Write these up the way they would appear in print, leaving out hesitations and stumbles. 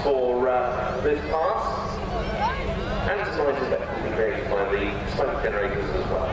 for this pass, and some noise effect will be created by the smoke generators as well.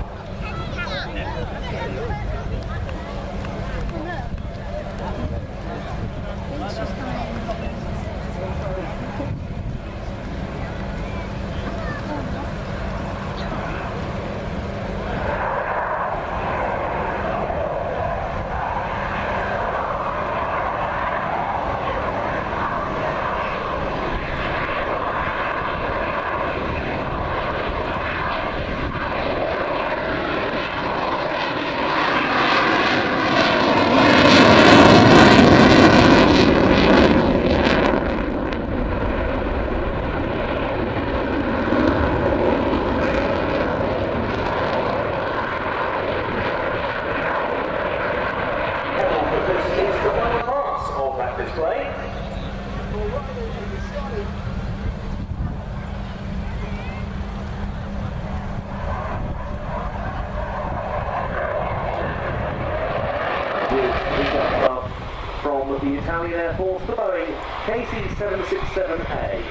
From the Italian Air Force, the Boeing KC767A.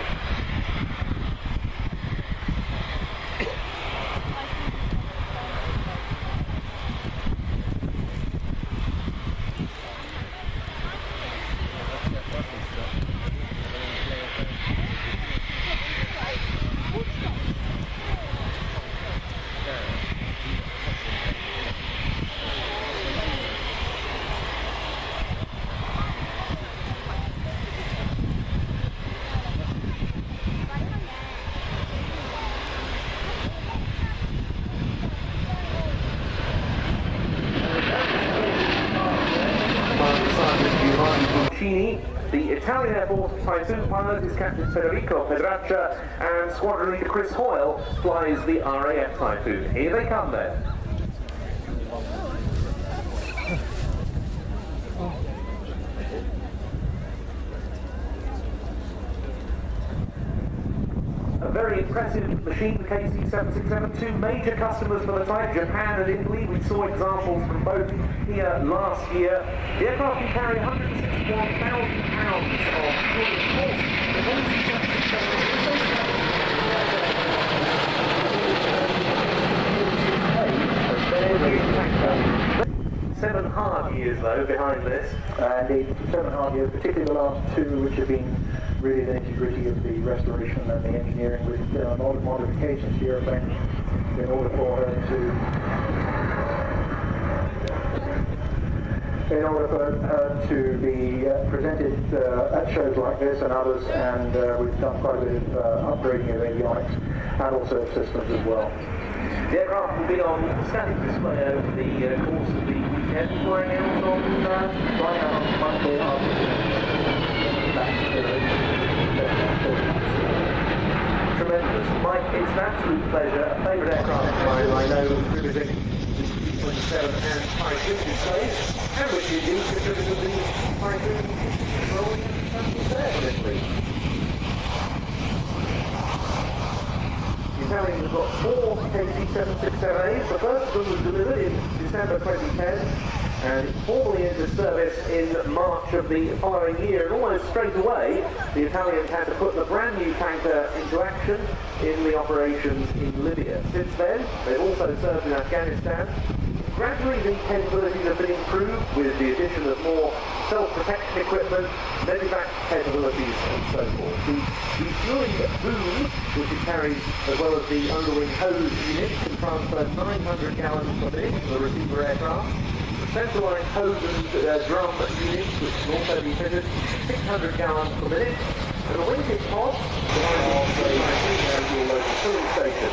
The Italian Air Force Typhoon pilot is Captain Federico Pedraccia, and Squadron Leader Chris Hoyle flies the RAF Typhoon. Here they come then. A very impressive machine, the KC767. Two major customers for the type, Japan and Italy. We saw examples from both here last year. The aircraft can carry 161,000 pounds of fuel and force. The KC767 7 hard years though behind this. Indeed, 7 hard years, particularly the last 2, which have been really the nitty-gritty of the restoration and the engineering, with a lot of modifications here in order for her to be presented at shows like this and others, and we've done quite a bit of upgrading of avionics and also systems as well. The aircraft will be on static display over the course of the weekend, flying out on Monday afternoon. Tremendous. Mike, it's an absolute pleasure. A favourite aircraft of mine, I know, representing the B27 and Typhoon displays, and which indeed contributed to the Typhoon rolling and there, The Italians have got 4 KC767As. The first of them was delivered in December 2010, and formally into service in March of the following year. And almost straight away, the Italians had to put the brand new tanker into action in the operations in Libya. Since then, they've also served in Afghanistan. Gradually, the capabilities have been improved with the addition of more self-protection equipment, medevac capabilities, and so forth. The fueling boom, which it carries, as well as the underwing hose unit, can transfer 900 gallons per minute to the receiver aircraft. Centralized hose and drum units, which can also be fitted, 600 gallons per minute, and the wingtip pod provides a local filling station.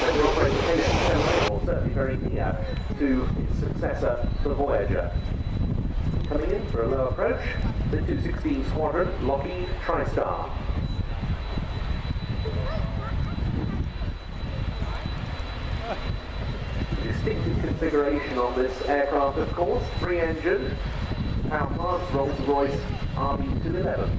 And the operating KC7 certainly very near to its successor, the Voyager. Coming in for a low approach, the 216 Squadron, Lockheed Tristar. Distinctive configuration on this aircraft, of course, 3-engine, power plants, Rolls-Royce RB211s.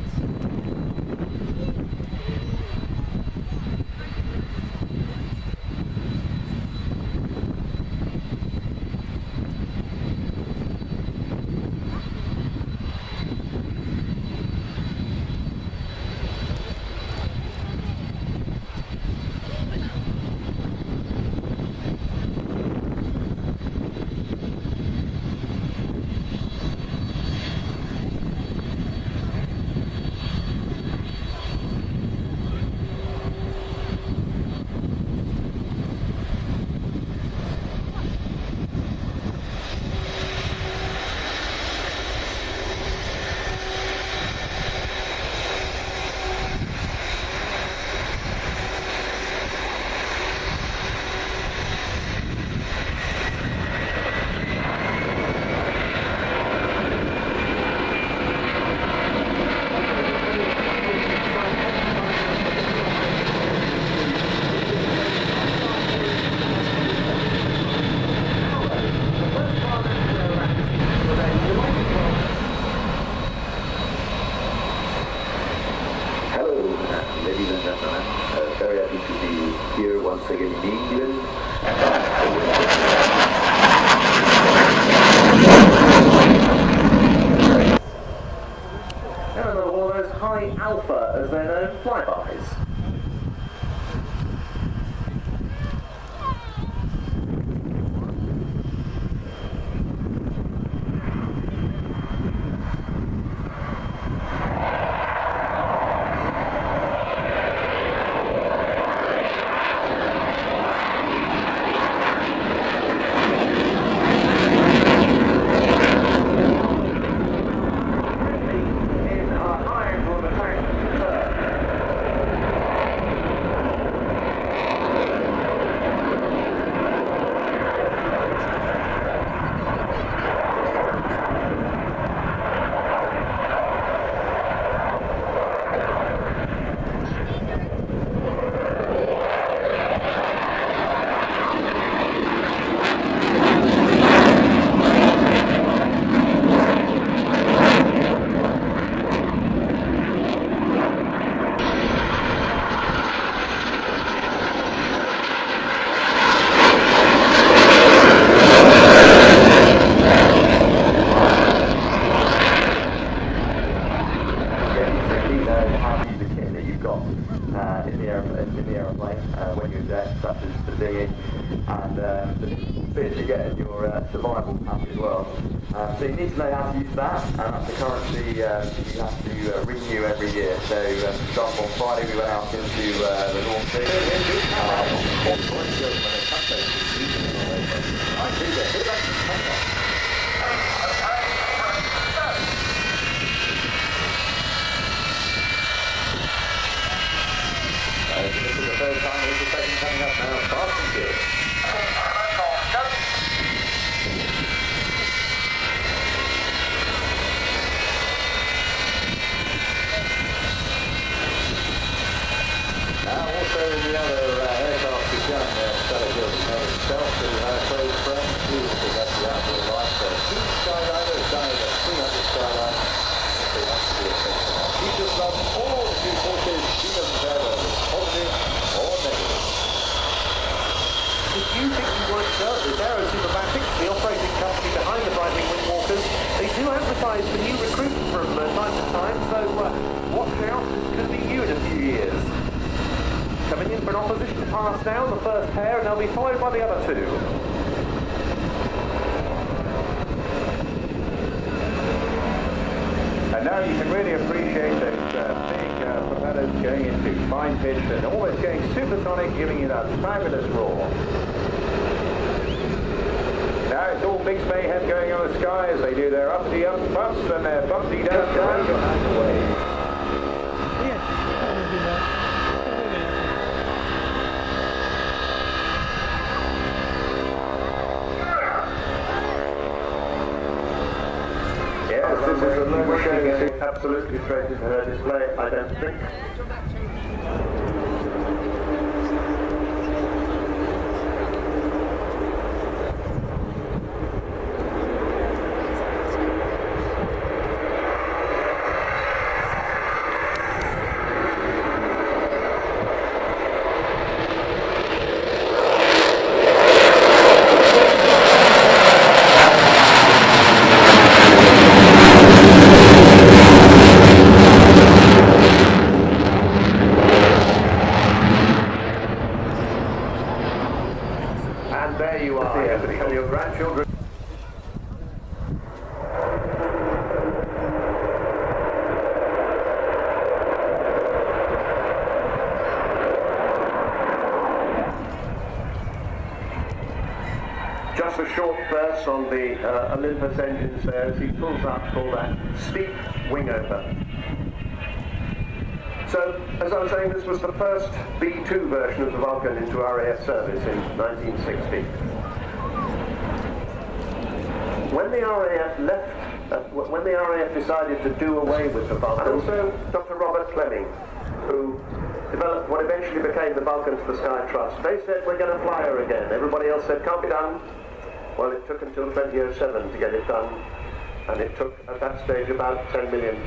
Alpha, as they're known, flybys. Survival pack as well. So you need to know how to use that, and that's the currency you have to renew every year. So start on Friday, we went out into the North Sea. This is the third time we've been coming up now, fast and good. Also in the other aircraft we've done, Sellafield himself, who has close friends, who was at the outdoor life. So two skydivers, done over 300 skydivers. So that's the effect. She just loves all the two forces. She doesn't care whether it's positive or negative. If you think you won't sell this, Aero Supermatics, the operating company behind the Rising Windwalkers, they do advertise for new recruits from time to time, so watch out, could be you in a few years. Coming in for an opposition pass down, the first pair, and they'll be followed by the other two. And now you can really appreciate those big propellers going into fine pitch and almost going supersonic, giving you that fabulous roar. Now it's all mixed mayhem going on in the sky as they do their uppity up bumps and their bumpty down down away. This is a logo showing absolutely straight into her display, I don't think. There you are, and your grandchildren. Just a short burst on the Olympus engines there as he pulls up for that steep wing over. So, as I was saying, this was the first B2 version of the Vulcan into RAF service in 1960. When the RAF left, when the RAF decided to do away with the Vulcan, and also Dr. Robert Fleming, who developed what eventually became the Vulcan to the Sky Trust, they said, we're going to fly her again. Everybody else said, can't be done. Well, it took until 2007 to get it done, and it took, at that stage, about £10 million.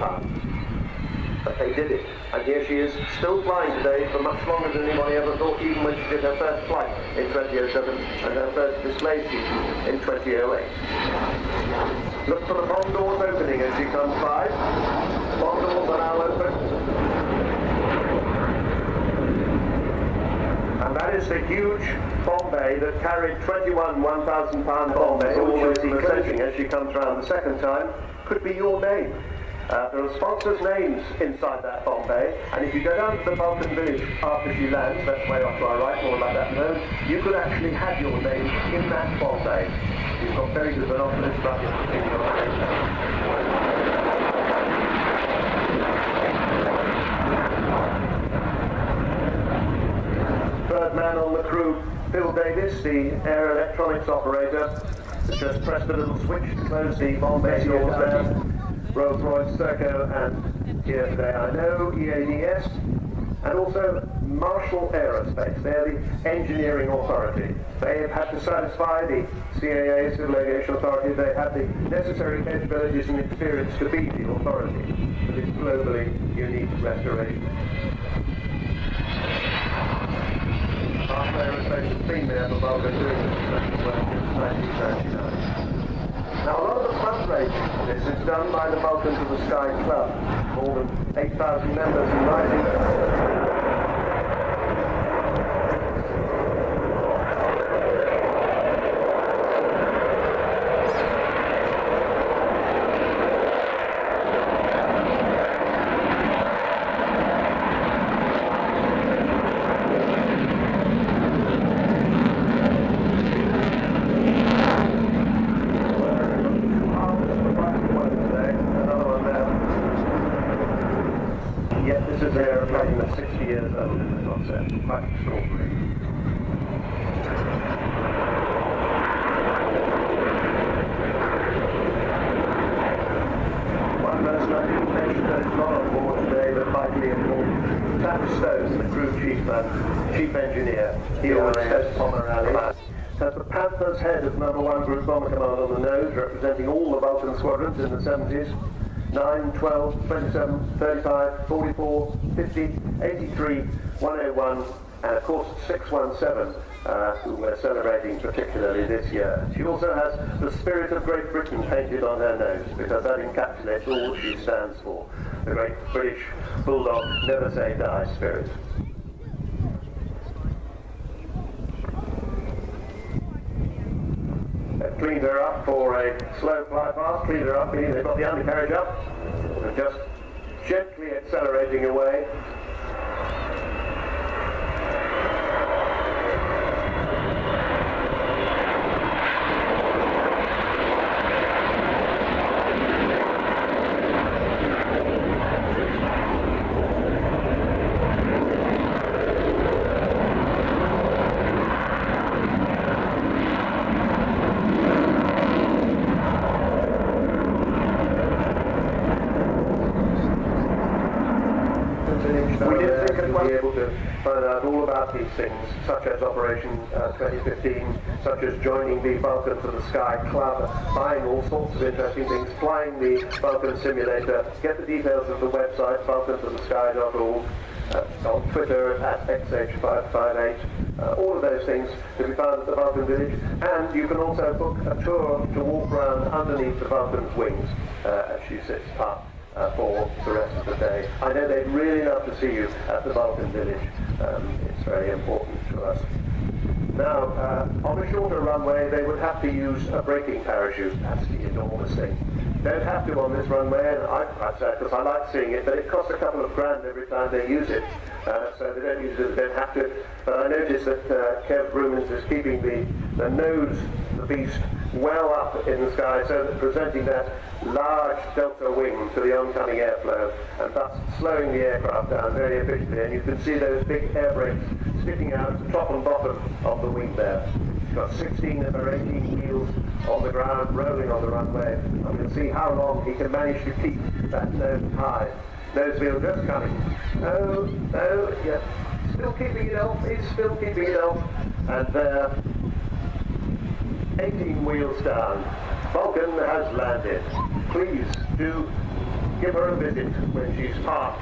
But they did it, and here she is, still flying today for much longer than anybody ever thought, even when she did her first flight in 2007 and her first display season in 2008. Look for the bomb doors opening as she comes by. The bomb doors are now open. is the huge bomb bay that carried 21 1,000-pound bomb bay, always clenching as she comes round the second time, could be your name. There are sponsors' names inside that bomb bay, and if you go down to the Vulcan village after she lands, that's way off to our right, more like that known, you could actually have your name in that bomb bay. You've got very good binoculars, but you're putting your name down. Third man on the crew, Phil Davis, the air electronics operator, has just pressed a little switch to close the bomb bay doors there. Rolls-Royce, Serco, and here today I know, EADS, and also Marshall Aerospace. They're the engineering authority. They have had to satisfy the CAA, Civil Aviation Authority. They have the necessary capabilities and experience to be the authority for this globally unique restoration. Marshall Aerospace has been there for Vulcan doing this work since 1939. Now, a lot of the fundraising for this is done by the Vulcan to the Sky Club. More than 8,000 members and rising. Quite extraordinary. One person I didn't mention that is not on board today, but vitally important. Pat Stone, the crew chief engineer. He always says Tom O'Reilly. Has the Panther's head of number 1 Group Bomber Command on the nose, representing all the Vulcan squadrons in the 70s. 9, 12, 27, 35, 44, 50, 83, 101, and of course 617, who we're celebrating particularly this year. She also has the spirit of Great Britain painted on her nose, because that encapsulates all she stands for. The great British bulldog, never say die spirit. They've cleaned her up for a slow fly past, cleaned her up, they've got the undercarriage up, and just gently accelerating away. These things, such as Operation 2015, such as joining the Vulcan to the Sky Club, buying all sorts of interesting things, flying the Vulcan simulator. Get the details of the website, vulcantotosky.org, on Twitter at XH558, all of those things to be found at the Vulcan Village, and you can also book a tour to walk around underneath the Vulcan's wings as she sits parked for the rest of the day. I know they'd really love to see you at the Vulcan Village. It's very important to us. Now, on a shorter runway, they would have to use a braking parachute. That's the enormous thing. Don't have to on this runway, and I'd say, because I like seeing it, but it costs a couple of grand every time they use it. So they don't use it, they don't have to. But I noticed that Kev Brumans is keeping the nose, the beast, well up in the sky, so that presenting that large delta wing to the oncoming airflow, and thus slowing the aircraft down very efficiently. And you can see those big air brakes sticking out the top and bottom of the wing there. It's got 16 of her 18 wheels on the ground, rolling on the runway. And we'll see how long he can manage to keep that nose high. Nose wheel just coming. Oh, yes. Still keeping it off, he's still keeping it off. And there, 18 wheels down. Vulcan has landed. Please do give her a visit when she's parked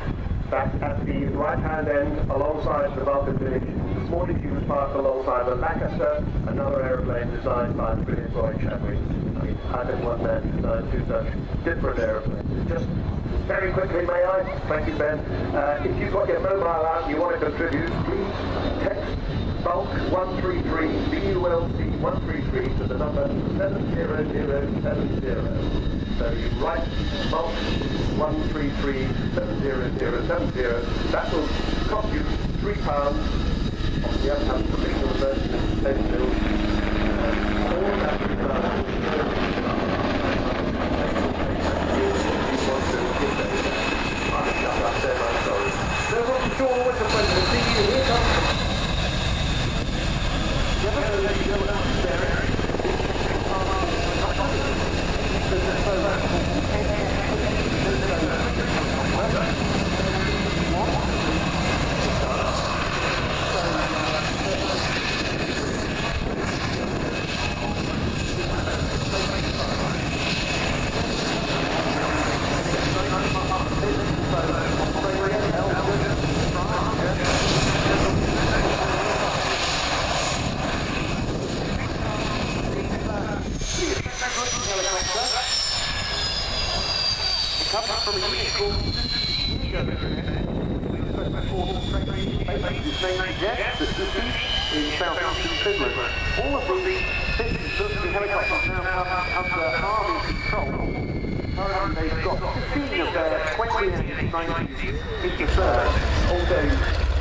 back at the right-hand end alongside the Vulcan Village. This morning she was parked alongside the Lancaster, another aeroplane designed by the British Boeing Chapter. I mean, I don't want man to design two such different aeroplanes. Just very quickly, may I? Thank you, Ben. If you've got your mobile out and you want to contribute, please text Bulk 133, BULC 133 to the number 70070. So you write Bulk 133-70070. That will cost you £3. You have to have provisional version of those bills. All that is I'm sorry. No problem, Sean, always a pleasure to see you. Here comes. In southeastern Finland. All of the helicopters now come under army control. Currently they've got 15 of their 20 F16s into service. Also,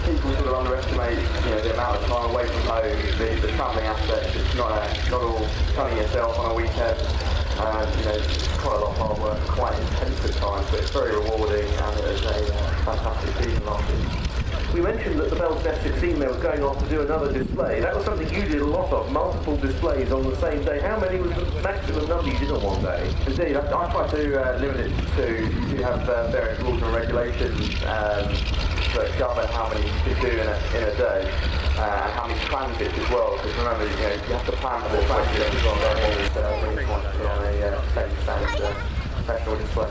people sort of underestimate, the amount of time away from home, the travelling aspect. It's not all sunning yourself on a weekend. It's quite a lot of hard work, quite intense at times, but it's very rewarding, and it was a fantastic season last year. We mentioned that the Belgian F16 there was going off to do another display. That was something you did a lot of, multiple displays on the same day. How many was the maximum number you did on one day? Indeed, I try to limit it to, you have various rules and regulations that govern how many you can do in a day, and how many transits as well, because remember, you have to plan for the transits as well, when you want to put on a standard professional display.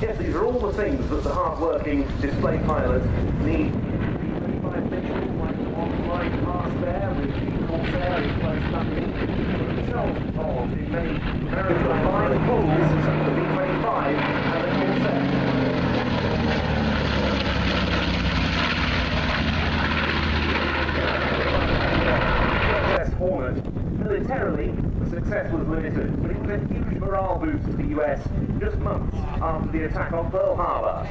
Yes, these are all the things that the hard-working display pilots need. B25 Mitchell, like the one flying past there with the Corsair in close company, but themselves involved in many very fine pulls, the B25 and the Corsair. Hornet. Militarily, the success was limited, but it was a huge morale boost to the US just months after the attack on Pearl Harbor.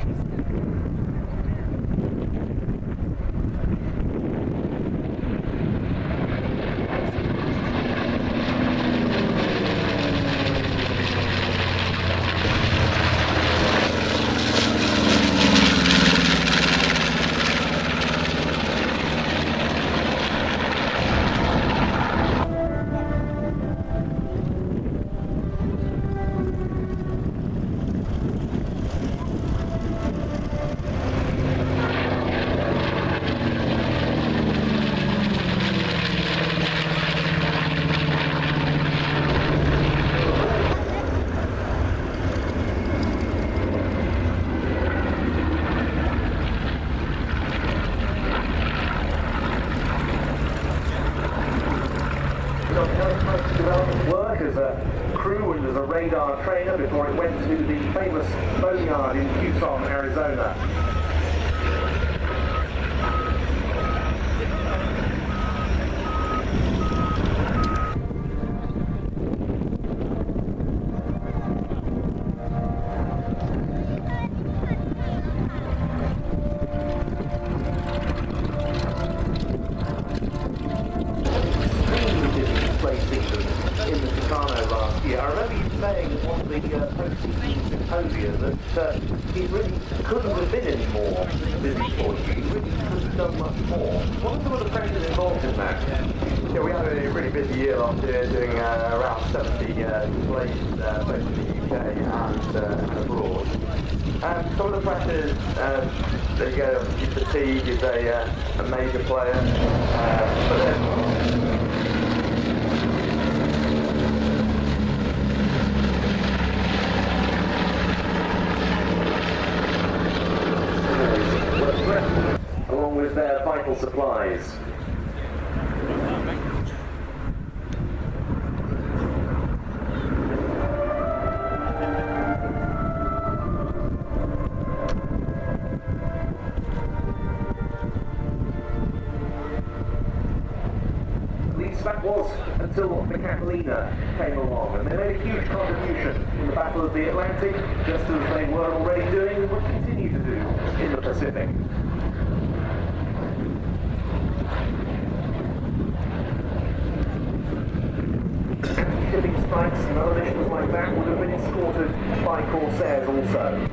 Work as a crew and as a radar trainer before it went to the famous boneyard in Tucson, Arizona. That he really couldn't have been any more busy for you. He really couldn't have done much more. What are some of the pressures involved in that? Yeah, we had a really busy year last year, doing around 70 displays, both in the UK and abroad. Some of the pressures, there you go, fatigue is a major player, but then along with their vital supplies. of the Catalina came along, and they made a huge contribution in the Battle of the Atlantic, just as they were already doing and would continue to do in the Pacific. Shipping strikes and other missions like that would have been escorted by Corsairs also.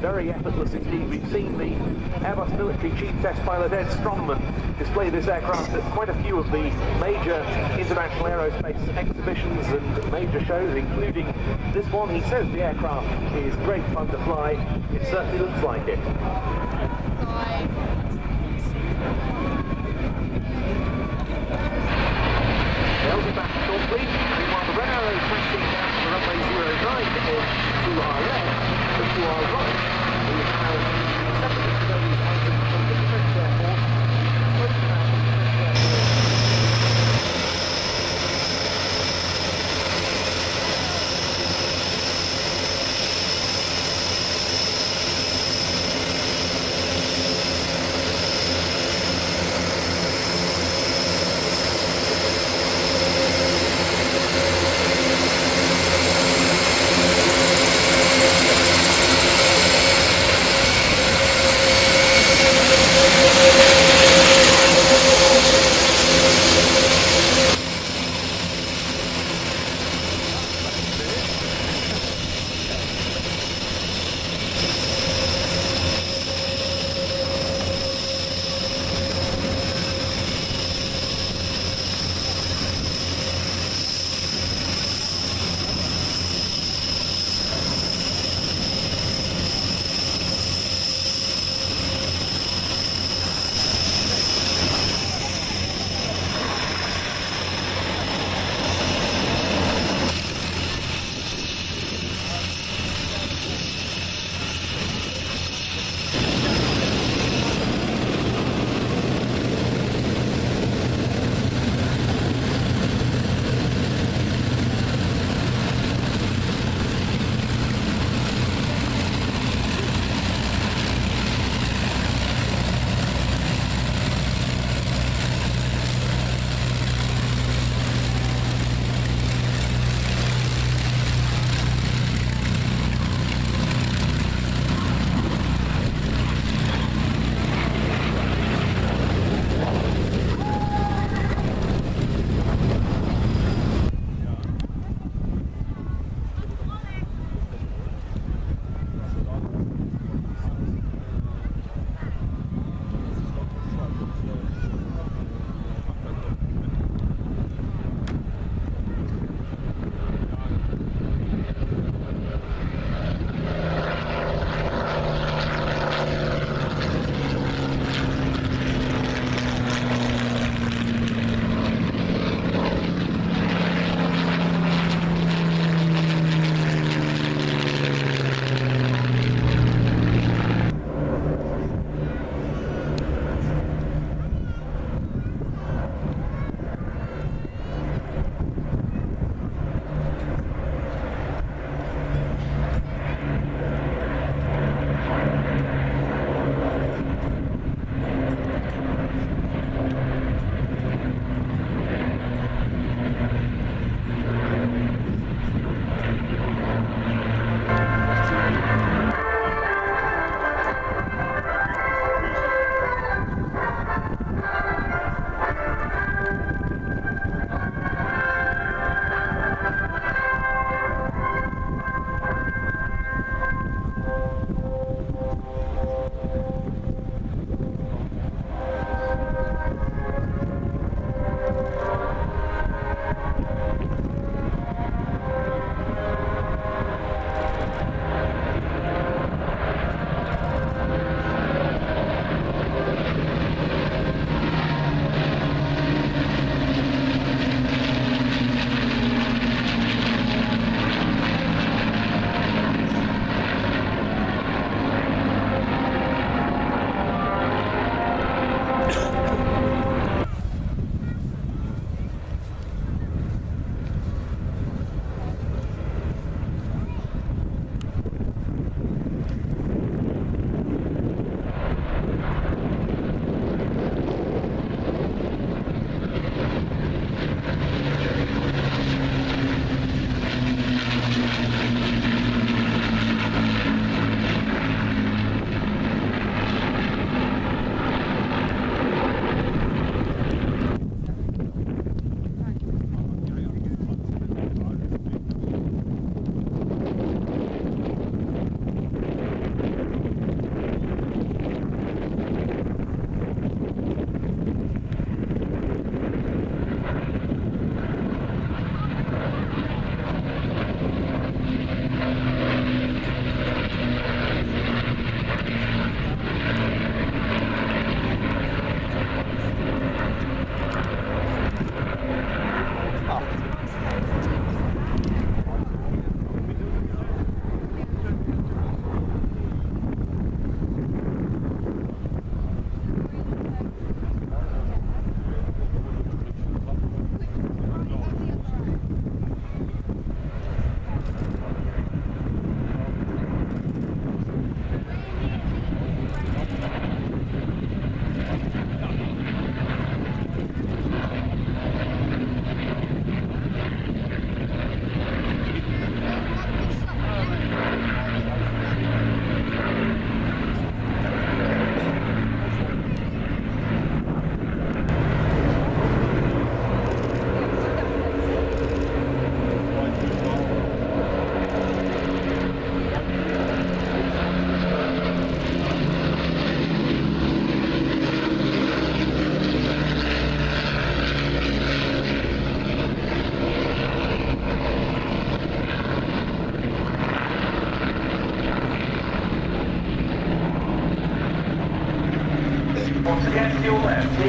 Very effortless indeed. We've seen the Airbus military chief test pilot Ed Strongman display this aircraft at quite a few of the major international aerospace exhibitions and major shows, including this one. He says the aircraft is great fun to fly. It certainly looks like it. They'll be back shortly. Meanwhile, the red arrow tracking down to the runway 09 to our left, but to our right, we have separate of those items from the French Air Force, photographs of the French Air Force.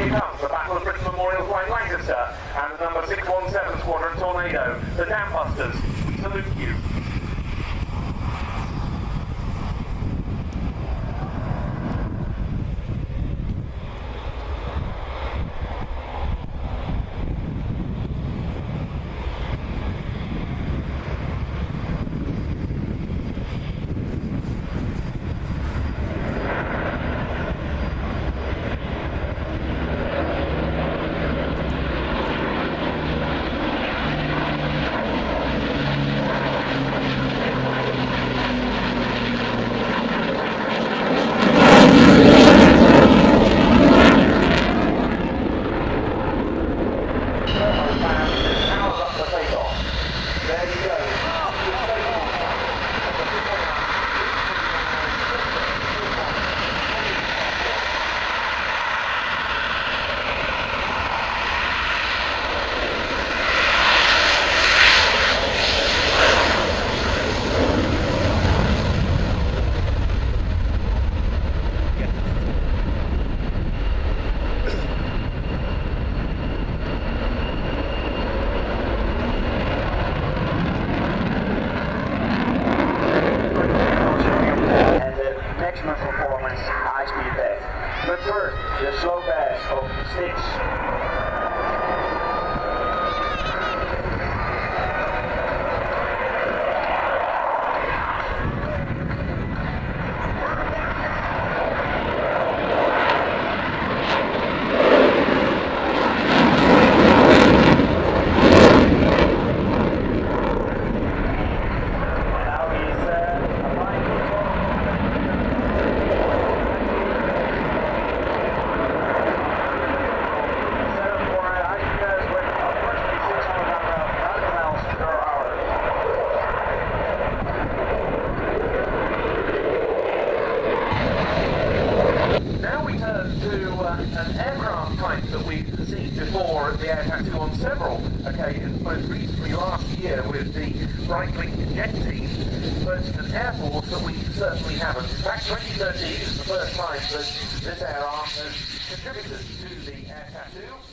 Here comes the Battle of Britain Memorial Flying Lancaster and the number 617 Squadron Tornado. The Dambusters salute you. An aircraft type that we've seen before at the Air Tattoo on several occasions, most recently last year with the Breitling jet team, but an Air Force that we certainly haven't. In fact, 2013 is the first time that this air arm has contributed to the Air Tattoo.